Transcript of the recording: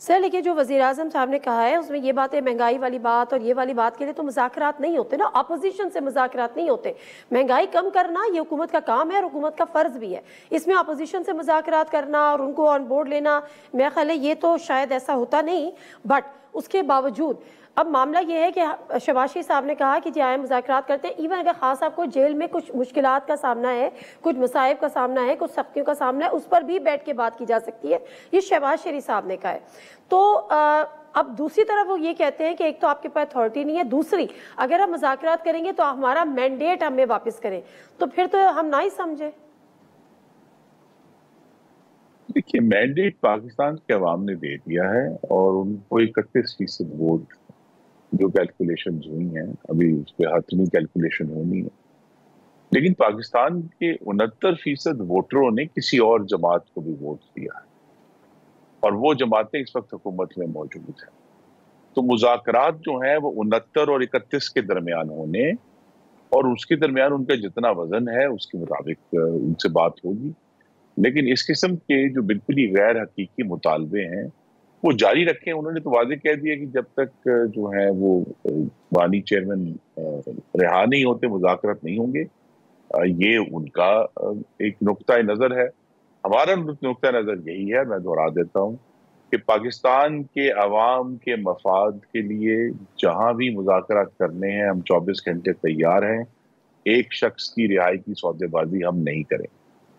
Sir लेकिन जो वज़ीर आज़म साहब ने कहा है उसमें ये बातें, महंगाई वाली बात और ये वाली बात के लिए तो मुज़ाकरात नहीं होते ना, अपोजिशन से मुज़ाकरात नहीं होते। महंगाई कम करना ये हुकूमत का काम है और हुकूमत का फ़र्ज़ भी है। इसमें अपोजिशन से मुज़ाकरात करना और उनको ऑन बोर्ड लेना, मेरा ख्याल है ये तो शायद ऐसा होता नहीं। बट उसके बावजूद अब मामला ये है कि शहबाज शरीफ साहब ने कहा कि जी आए मुज़ाकरात करते हैं। इवन अगर खास आपको जेल में कुछ मुश्किलात का सामना है, कुछ मसाइब का सामना है, कुछ सख्तियों का सामना है, उस पर भी बैठ के बात की जा सकती है। ये शहबाज शरीफ साहब ने कहा है। तो अब दूसरी तरफ वो ये कहते हैं कि एक तो आपके पास अथॉरिटी नहीं है, दूसरी अगर हम मुज़ाकरात करेंगे तो हमारा मैंडेट हमें वापस करें, तो फिर तो हम ना ही समझे। देखिए, मैंडेट पाकिस्तान के अवाम ने दे दिया है और उनको 31% वोट जो कैलकुलेशन हुई हैं, अभी उस पर हतमी कैलकुलेशन होनी है, लेकिन पाकिस्तान के 69% वोटरों ने किसी और जमात को भी वोट दिया है और वो जमातें इस वक्त हुकूमत में मौजूद है। तो मुज़ाकरात जो है वो 69 और 31 के दरमियान होने और उसके दरमियान उनका जितना वजन है उसके मुताबिक उनसे बात होगी। लेकिन इस किस्म के जो बिल्कुल ही गैर हकीकी मुतालबे हैं वो जारी रखें। उन्होंने तो वादे कह दिया कि जब तक जो है वो बानी चेयरमैन रिहा नहीं होते मुज़ाकरात नहीं होंगे। ये उनका एक नुक्ता नज़र है। हमारा नुक्ता नज़र यही है, मैं दोहरा देता हूँ, कि पाकिस्तान के अवाम के मफाद के लिए जहां भी मुज़ाकरात करने हैं हम 24 घंटे तैयार हैं। एक शख्स की रिहाई की सौदेबाजी हम नहीं करें।